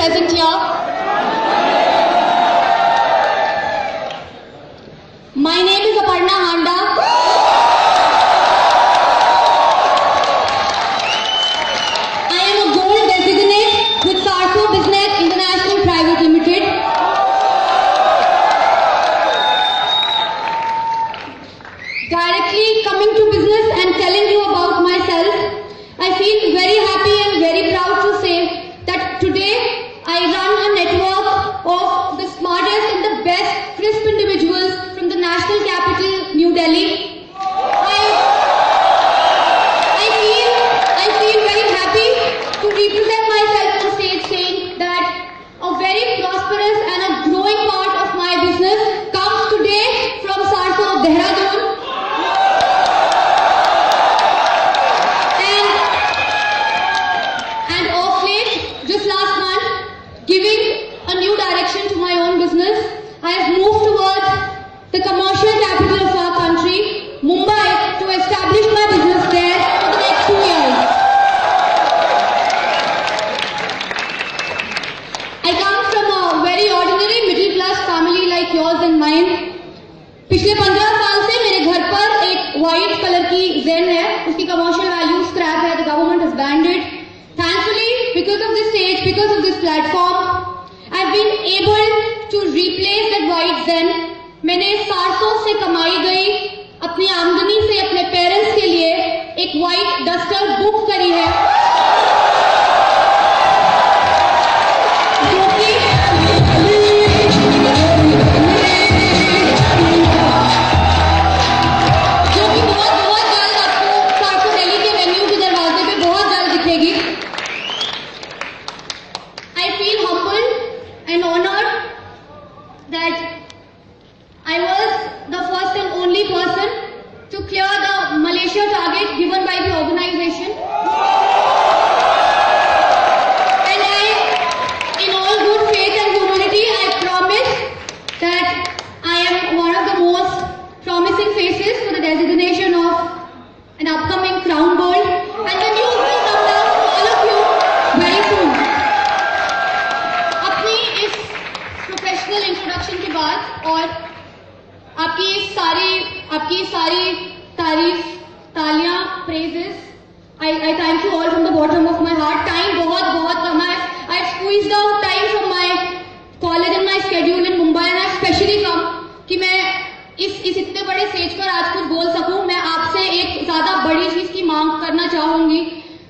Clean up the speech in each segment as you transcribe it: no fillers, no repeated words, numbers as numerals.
present here. My name is Aparna Handa. I am a gold designate with Sarso Business International Private Limited. Directly coming to business and telling you about myself, I feel very happy and very proud to say that today I run a network of the smartest and the best crisp individuals from the national capital, New Delhi. I feel very happy to represent myself on stage saying that a very prosperous and a growing part of my business comes today from Sarso, Dehradun. And of late, just last month, giving a new direction to my own business, I have moved towards the commercial capital of our country, Mumbai, to establish my business there for the next 2 years. I come from a very ordinary middle class family like yours and mine. पिछले 15 साल से मेरे घर पर एक white colour की जेन है, उसकी कमर्शियल वैल्यू स्क्रैप है, the government has banned it. Thankfully, because of this stage, because of this platform, I've been able to replace that white zen. मैंने सारसों से कमाई गई अपनी आमदनी से अपने पेरेंट्स के लिए एक व्हाइट डस्टर बुक करी है, जो कि बहुत जल्द आपको सारसों दिल्ली के वेन्यू के दरवाजे पे बहुत जल्द दिखेगी. I feel humbled and honored that I was the first and only person to clear the Malaysia target given by the organization. And in all good faith and humility, I promise that I am one of the most promising faces for the designation of an upcoming Crown Gold. And the news will come down to all of you very soon. अपनी इस professional introduction के बाद और आपकी सारी तारीफ, तालियां, praises, I thank you all from the bottom of my heart. Time बहुत कम है. I squeezed out time from my college and my schedule in Mumbai and I specially come कि मैं इस इतने बड़े स्टेज पर आज कुछ बोल सकूं. मैं आपसे एक ज्यादा बड़ी चीज की मांग करना चाहूंगी.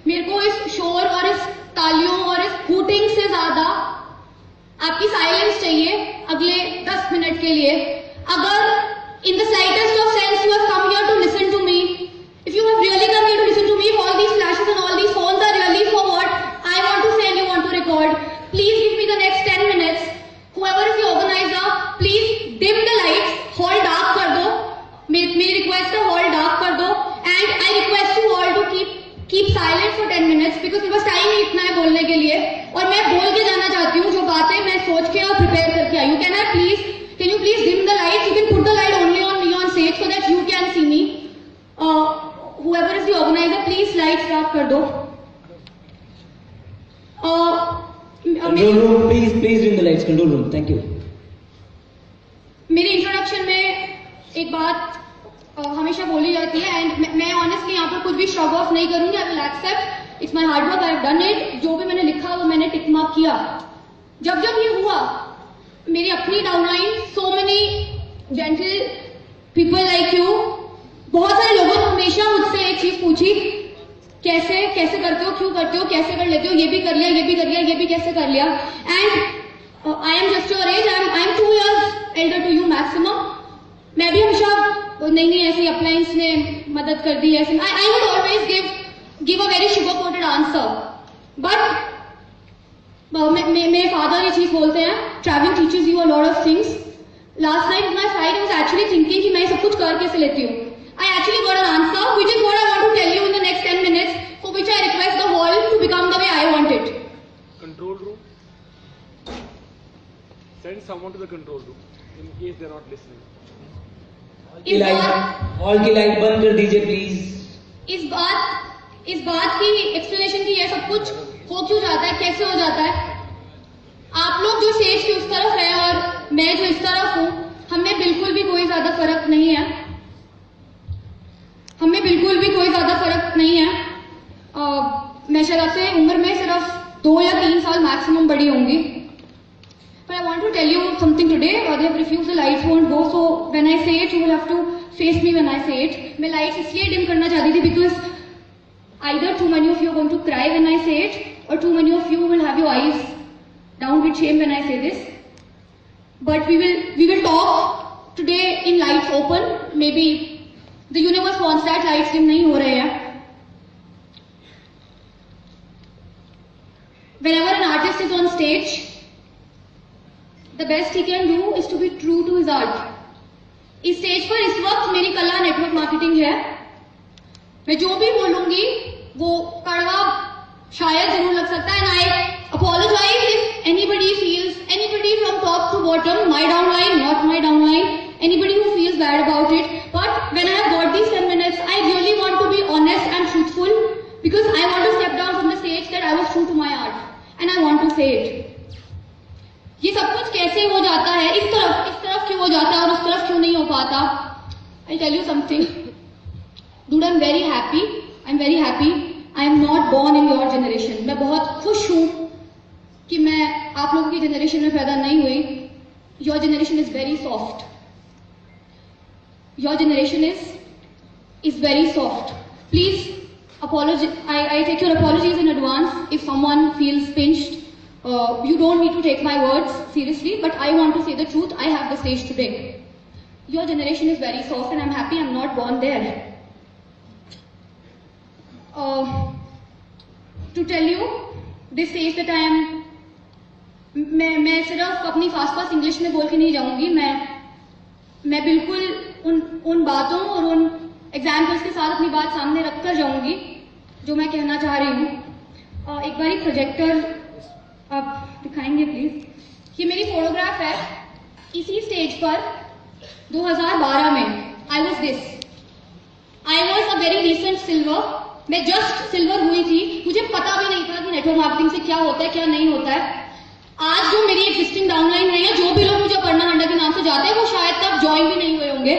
मेरे को इस शोर और इस तालियों और इस हूटिंग से ज्यादा आपकी साइलेंस चाहिए अगले 10 मिनट के लिए. अगर in the slightest of sense you have come here to listen to me, if you have really come here to listen to me, if all these flashes and all these phones are really for what I want to say and you want to record, please give me the next 10 minutes. Whoever is the organizer, please dim the lights, hall dark कर दो. मेरी request है hall dark कर दो. And I request you all to keep silent for 10 minutes because मेरे पास time ही इतना है बोलने के लिए और मैं बोल के जाना चाहती हूँ जो बातें मैं सोच के और प्रिपेयर करके आई हूँ. Can you please dim the lights? You can put the light only on me on stage so that you can see me. Whoever is the organizer, please lights dark कर दो. Control room, please dim the lights. Control room, thank you. मेरी introduction में एक बात हमेशा बोली जाती है एंड मैं ऑनेस्टली यहाँ पर कुछ भी शॉग ऑफ नहीं करूंगी. I will accept, it's my hard work, I have done it. जो भी मैंने लिखा वो मैंने टिक मार्क किया. जब ये हुआ मेरी अपनी downline, so many gentle people like you, बहुत सारे लोगों ने हमेशा मुझसे एक चीज पूछी, कैसे करते हो, क्यों करते हो, कैसे कर लेते हो, ये भी कर लिया, ये भी कैसे कर लिया. And I am just your age, I am 2 years elder to you maximum. मैं भी हमेशा नहीं ऐसी अपलाइंस ने मदद कर दी ऐसे. I would always give a very sugar coated answer. But मेरे फादर ये चीज बोलते हैं, travelling teachers you a lot of things. Last night my flight I was actually thinking कि मैं सब कुछ कर कैसे लेती हूँ. I actually got an answer, which is what I want to tell you in the next 10 minutes, for which I request the hall to become the way I want it. Control room. Send someone to the control room in case they're not listening. Hall की light बंद कर दीजिए please. इस बात की explanation की ये सब कुछ हो क्यों जाता है, कैसे हो जाता है. आप लोग जो स्टेज की उस तरफ है और मैं जो इस तरफ हूँ, हमें बिल्कुल भी कोई ज्यादा फर्क नहीं है। हमें बिल्कुल भी कोई ज्यादा फर्क नहीं है। मैं शायद आपसे उम्र में सिर्फ 2 या 3 साल मैक्सिमम बड़ी होंगी। But I want to tell you something today. They have refused the lights won't go. So when I say it, you will have to face me when I say it. मैं lights इसलिए dim करना चाहती थी because either too many of you are going to cry when I say it, or too many of you will have your eyes down with shame when I say this. But we will talk today in lights open. Maybe the universe wants that lights dim नहीं हो रहे हैं. Whenever an artist is on stage, the best he can do is to be true to his art. इस stage पर इस वक्त मेरी कला नेटवर्क मार्केटिंग है. मैं जो भी बोलूंगी वो कड़वा शायद जरूर लग सकता है. And I apologize if anybody feels, anybody from top to bottom, my downline, not my downline, anybody who feels bad about it. But when I have got these 10 minutes, I really want to be honest and truthful because I want to step down from the stage that I was true to my art and I want to say it. ये सब कुछ कैसे हो जाता है, इस तरफ क्यों हो जाता है और उस तरफ क्यों नहीं हो पाता? I'll tell you something. Dude, I'm very happy. I'm very happy. I am not born in your generation. मैं बहुत खुश हूँ कि मैं आप लोगों की जनरेशन में पैदा नहीं हुई. Your generation is very soft. Your generation is very soft. Please apologize. I take your apologies in advance if someone feels pinched. You don't need to take my words seriously, but I want to say the truth. I have the stage today. Your generation is very soft and I'm happy I'm not born there. To tell you, this stage that I am, मैं सिर्फ अपनी fast English में बोल के नहीं जाऊंगी. मैं बिल्कुल उन बातों और उन एग्जाम्पल्स के साथ अपनी बात सामने रखकर जाऊंगी जो मैं कहना चाह रही हूँ. एक बार प्रोजेक्टर आप दिखाएंगे प्लीज. ये मेरी फोटोग्राफ है इसी स्टेज पर 2012 में. I was a very recent silver. मैं जस्ट सिल्वर हुई थी. मुझे पता भी नहीं था कि नेटवर्क मार्केटिंग से क्या होता है क्या नहीं होता है. आज जो मेरी एग्जिस्टिंग डाउनलाइन है, जो भी लोग मुझे अपर्णा हंडा के नाम से जाते हैं, वो शायद तब ज्वाइन भी नहीं हुए होंगे.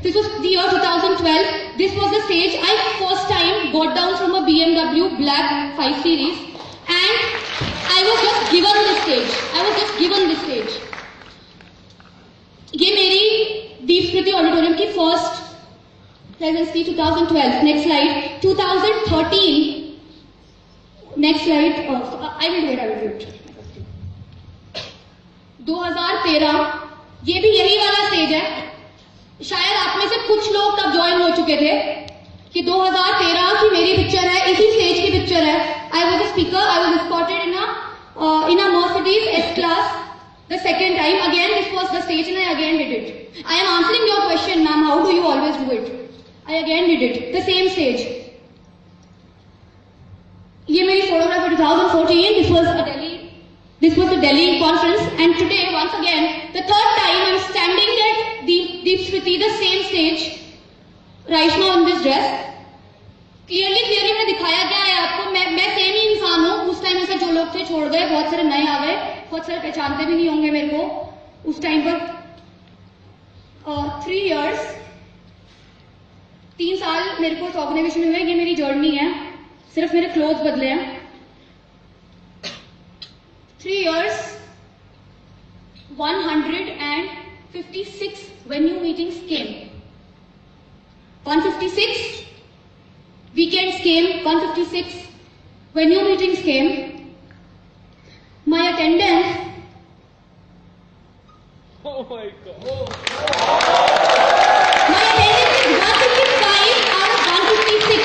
This was the year 2012. This was the stage I first time got down from a BMW Black 5 Series and I was just given this stage. ये मेरी दीप स्मृति ऑडिटोरियम की फर्स्ट प्रेजेंस थी 2012. Next slide. 2013. Next slide. I will do it. 2013. ये भी यही वाला stage है. शायद आप में से कुछ लोग तब ज्वाइन हो चुके थे कि 2013 की मेरी पिक्चर है, इसी स्टेज की पिक्चर है. I was a speaker. I was escorted in a Mercedes S-Class the second time. Again, this was the stage and I again did it. I am answering your question, ma'am. How do you always do it? I again did it. The same stage. ये मेरी photograph है 2014. This was the Delhi conference. And today, once again, the third time I'm standing at Deep Smriti, the same stage. Right now in this dress. Clearly में दिखाया गया है आपको. मैं same ही इंसान हूँ. उस टाइम में से जो लोग थे छोड़ गए, बहुत सारे नए आ गए, बहुत सारे पहचानते भी नहीं होंगे मेरे को उस टाइम पर. 3 years, 3 साल मेरे को इस ऑर्गेनाइजेशन में हुए. ये मेरी जर्नी है, सिर्फ मेरे क्लोथ बदले हैं. 3 years, 156 venue meetings came. 156 weekends came, 156 venue meetings came. My attendance. Oh my God. My attendance is 155 out of 156.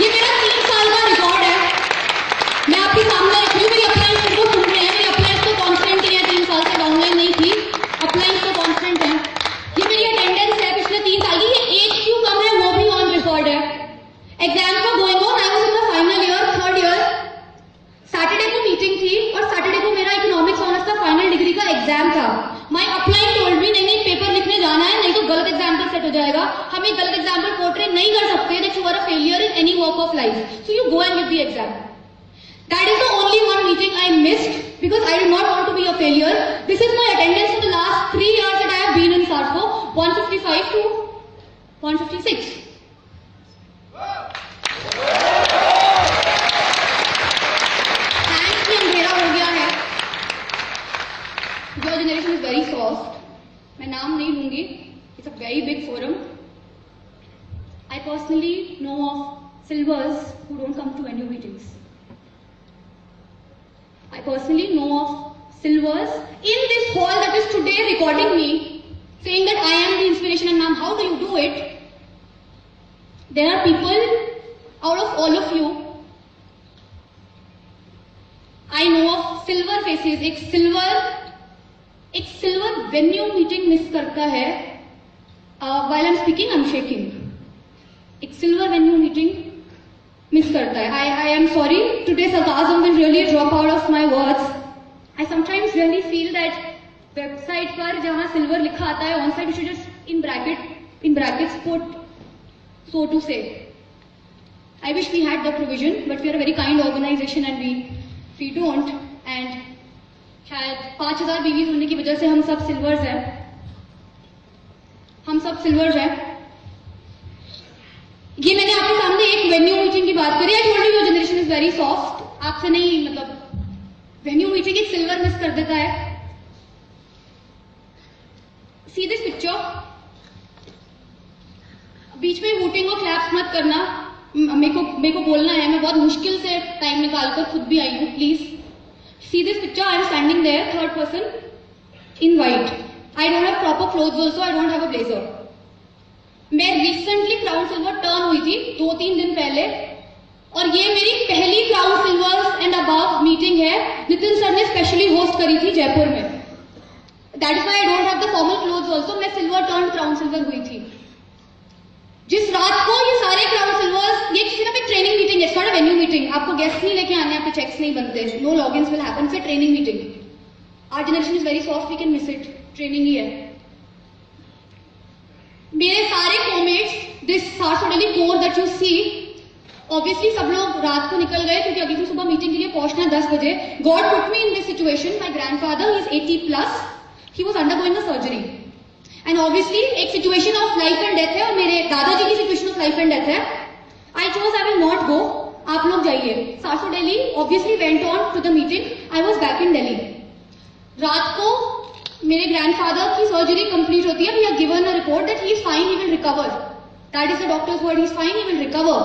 ये मेरा 3 साल का रिकॉर्ड है. मैं आपके सामने रख रही हूँ. मेरी अपलाइंस को सुन रहे हैं. मेरी अपलाइंस तो कॉन्स्टेंट ही है. 3 साल से डाउनलाइन नहीं थी. अपलाइंस तो कॉन्स्टेंट है. ये मेरी अटेंडेंस है पिछले 3 साल की. ये एक क्यों कम है वो भी ऑन रिकॉर्ड है. Exams were going on. I was in the final year, 3rd year. Saturday को मीटिंग थी और सैटरडे को मेरा इकोनॉमिक्स ऑनर्स का फाइनल डिग्री का एग्जाम था. माय अपलाइन टोल्ड मी नहीं पेपर लिखने जाना है, नहीं तो गलत एग्जाम्पल सेट हो जाएगा. हम एक गलत एग्जाम्पल पोर्ट्रे नहीं कर सकते that you are a failure in any walk of life. So you go and give the exam. That is the only one meeting I missed because I did not want to be a failure. This is my attendance for the last 3 years that I have been in SARSO, 155 to 156. Thanks कि अंधेरा हो गया है. Your generation is very soft. मैं नाम नहीं लूंगी. It's a very big forum. I personally know of silvers who don't come to NU meetings. I personally know of silvers in this hall that is today recording me, saying that I am the inspiration and ma'am, how do you do it? There are people out of all of you. I know of silver faces. एक silver venue meeting miss करता है. While I'm speaking, I'm shaking. एक silver venue meeting miss करता है. I am sorry. Today sarcasm will really drop out of my words. I sometimes really feel that website पर जहाँ silver लिखा आता है, on site you should just in brackets put so to say. I wish we had the provision, but we are a very kind organization and we don't. And शायद 5000 बीवीज होने की वजह से हम सब सिल्वर्स हैं. ये मैंने आपके सामने एक वेन्यू मीटिंग की बात करी. I told you your generation is very soft. आपसे नहीं, मतलब वेन्यू मीटिंग एक सिल्वर मिस कर देता है. सी दिस पिक्चर. बीच में वोटिंग और क्लैप्स मत करना. मेरे को बोलना है. मैं बहुत मुश्किल से टाइम निकालकर खुद भी आई हूँ. Please see this picture. I am standing there, third person in white. I don't have proper clothes also. I don't have a blazer. मैं रिसेंटली क्राउन सिल्वर टर्न हुई थी 2-3 दिन पहले, और ये मेरी पहली crown silver and above meeting है. नितिन सर ने स्पेशली होस्ट करी थी जयपुर में. That is why I don't have the formal clothes also. मैं सिल्वर टर्न क्राउन सिल्वर हुई थी. जिस रात को ये सारे क्राउन सिल्वर्स, ये सिर्फ एक ट्रेनिंग मीटिंग है, नॉट अ वेन्यू मीटिंग. आपको गेस्ट नहीं लेके आने, आपके चेक्स नहीं बनते, no logins will happen. It's a training meeting. Our generation is very soft, we can miss it. Training ही है. मेरे सारे कोमेट्स, दिस सार्सो डेली core that you see, obviously सब लोग रात को निकल गए क्योंकि अगली सुबह मीटिंग के लिए पहुंचना है 10 बजे. God put me in this situation. My grandfather is 80+. He was undergoing a surgery and obviously एक situation of life and death है, और मेरे दादाजी की situation of life and death है. I chose I will not go. आप लोग जाइए. सार्सो डेली obviously went on to the meeting. I was back in Delhi. रात को मेरे ग्रैंडफादर की सर्जरी कंप्लीट होती है. We are given a report that he is fine, he will recover. That is the doctor's word. He is fine, he will recover.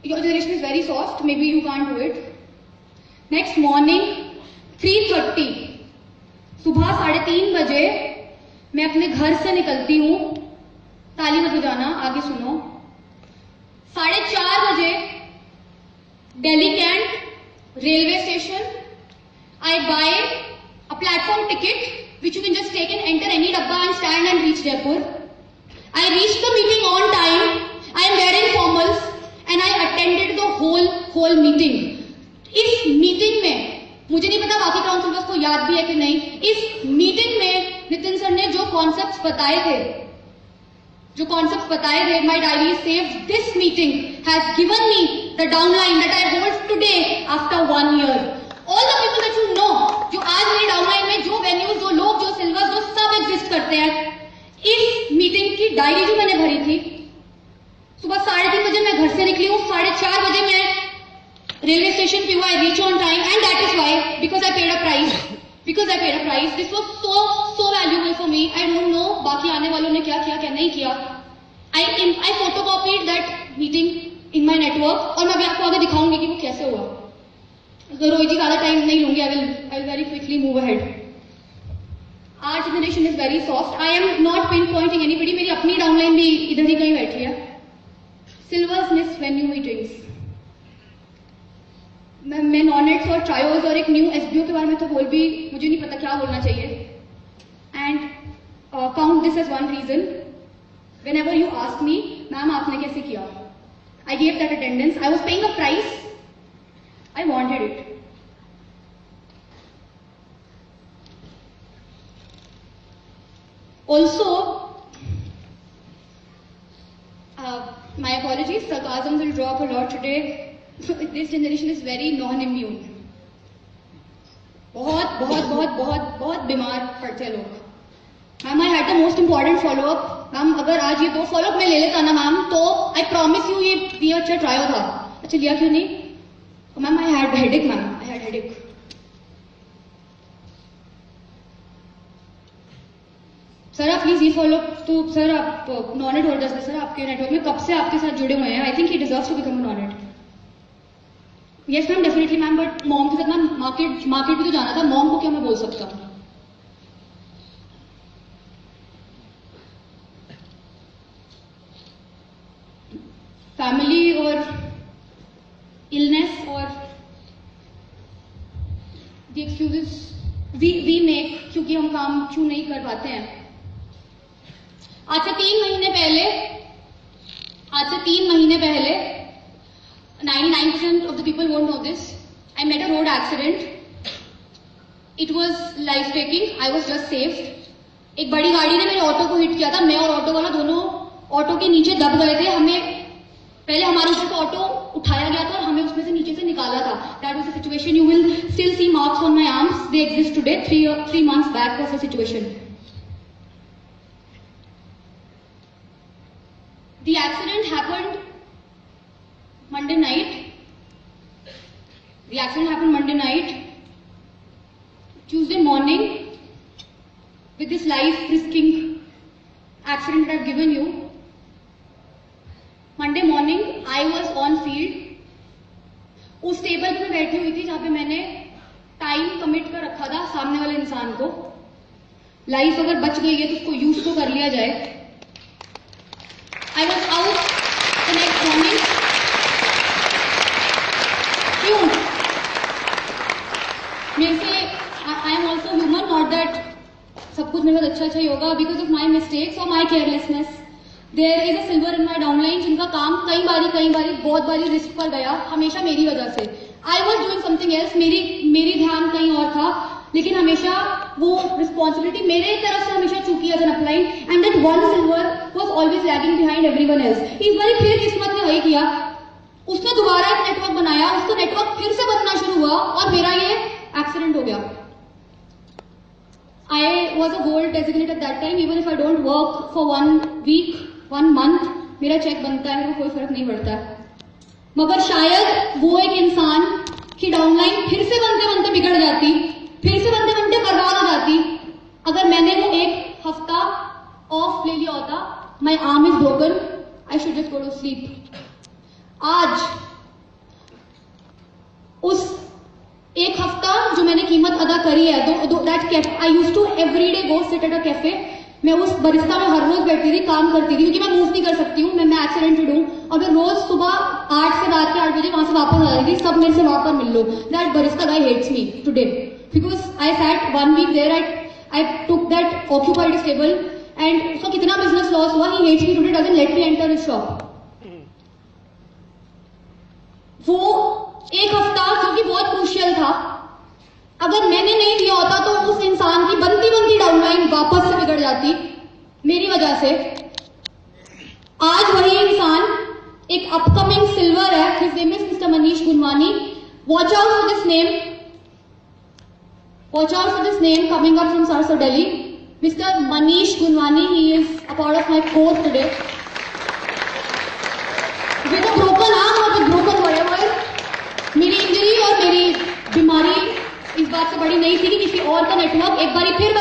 Your generation is very soft. May be you can't do it. Next morning 3:30, सुबह 3:30 बजे मैं अपने घर से निकलती हूँ. ताली मत बजाना, आगे सुनो. 4:30 बजे Delhi cantt railway station. I buy a platform ticket which you can just take and enter any dabba and stand and reach Jaipur. I reached the meeting on time. I am wearing formals and I attended the whole meeting. इस meeting में मुझे नहीं पता बाकी councillors को याद भी है कि नहीं. इस मीटिंग में नितिन सर ने जो कॉन्सेप्ट्स बताए थे, my diary says this meeting has given me the downline that I hold today after 1 year. All the people that you know, जो आज मेरी डाउनलाइन में जो वेन्यूज, जो लोग, जो सिल्वर, जो सब एग्जिस्ट करते हैं, इस मीटिंग की डायरी जो मैंने भरी थी, सुबह 3:30 बजे मैं घर से निकली हूँ. 4:30 बजे मैं रेलवे स्टेशन पे हूँ. I reach on time and that is why, because I paid a price. This was so valuable for me. I don't know बाकी आने वालों ने क्या किया, क्या नहीं किया. I photocopied that meeting in my network, और मैं अभी आपको आगे दिखाऊंगी कि वो कैसे हुआ. रोहित जी ज्यादा टाइम नहीं लूंगी. I will very quickly move ahead. Our generation is very soft. I am not pinpointing anybody. मेरी अपनी डाउनलाइन भी इधर ही कहीं बैठी है. Silvers miss venue meetings. मैं नॉनेट्स और ट्रायोज और एक न्यू एसबीओ के बारे में तो बोल भी, मुझे नहीं पता क्या बोलना चाहिए. And count this as one reason. Whenever you ask me, ma'am आपने कैसे किया, I gave that attendance. I was paying a price. I wanted it. Also, My apologies, sarcasm will drop a lot today. This generation is very non-immune. बहुत बीमार पड़ते हैं लोग. Ma'am, I had the most important follow-up. Ma'am, अगर आज ये 2 follow-up मैं ले लेता ना मैम, तो I promise you ये अच्छा ट्रायल था. अच्छा लिया क्यों नहीं? Ma'am, I had headache ma'am, I had headache. Sir आप प्लीज ये फॉलो तो सर आप नॉनेट होल्डर्स हैं सर आपके नेटवर्क में कब से आपके साथ जुड़े हुए हैं. I think he deserves to become नॉनेट. Yes ma'am definitely ma'am, but mom के साथ मैम मार्केट भी तो जाना था. मॉम को क्या मैं बोल सकता हूँ? फैमिली और इलनेस और द एक्सक्यूजेस वी मेक, क्योंकि हम काम क्यों नहीं कर पाते हैं. आज से 3 महीने पहले 99% of the people won't know this. I met a road accident. It was life taking. I was just saved. एक बड़ी गाड़ी ने मेरे ऑटो को हिट किया था. मैं और ऑटो वाला दोनों ऑटो के नीचे दब गए थे. हमें पहले हमारे ऊपर से ऑटो उठाया गया था और हमें उसमें से नीचे से निकाला था. That was the situation. You will still see marks on my arms. They exist today. 3 months back was the situation. The accident happened Monday night. Tuesday morning, with this life-risking accident that I've given you, Monday morning, I was on field. उस table पे मैं बैठी हुई थी जहां पे मैंने time commit कर रखा था सामने वाले इंसान को. लाइफ अगर बच गई है तो उसको यूज तो कर लिया जाए. I was out the next morning. क्यों? मेरे से I am also human, not that सब कुछ मेरे साथ अच्छा ही होगा. Because of my mistakes or my carelessness, there is a silver in my downline जिनका काम कई बारी बहुत बारी रिस्क पर गया, हमेशा मेरी वजह से. I was doing something else. मेरी ध्यान कहीं और था, लेकिन हमेशा वो रिस्पॉन्सिबिलिटी मेरे तरफ से हमेशा चूकी as an upline. And that one silver was always lagging behind everyone else. इस बार फिर किस्मत ने वही किया. उसने दोबारा एक नेटवर्क बनाया, उसका नेटवर्क फिर से बनना शुरू हुआ और मेरा ये एक्सीडेंट हो गया. I was a gold designate at that time. Even if I don't work for 1 week, 1 month, मेरा चेक बनता है, कोई फर्क नहीं पड़ता. मगर शायद वो एक इंसान की डाउनलाइन फिर से बनते बिगड़ जाती, फिर से बनते बर्बाद हो जाती, अगर मैंने वो 1 हफ्ता ऑफ ले लिया होता. My arm is broken, I should just go to sleep. आज उस 1 हफ्ता जो मैंने कीमत अदा करी है, that cafe I used to everyday go sit at a cafe. मैं उस बरिस्ता में हर रोज बैठती थी, काम करती थी, क्योंकि मैं मूव नहीं कर सकती हूँ. मैं एक्सीडेंटेड हूँ और मैं रोज सुबह 8 से रात के 8 बजे वहां से वापस आ रही थी. सब मेरे से वहां पर मिल लो. That barista guy hates me today because I sat 1 week there. I took that occupied table and उसका कितना बिजनेस लॉस हुआ. He hates me today, doesn't let me enter his shop. वो 1 हफ्ता जो कि बहुत क्रूशियल था, अगर मैंने नहीं दिया होता तो उस इंसान की बनती डाउनलाइन वापस से बिगड़ जाती मेरी वजह से. आज वही इंसान एक अपकमिंग सिल्वर है. His name is mister Manish Gunwani. Watch out for this name. Watch out for this name coming up from Sarasota, Delhi. Mr. Manish Gunwani, he is a part of my course today. With a broken arm or with broken whatever, मेरी injury और मेरी बीमारी इस बात से बड़ी नहीं थी कि किसी और का नेटवर्क एक बारी फिर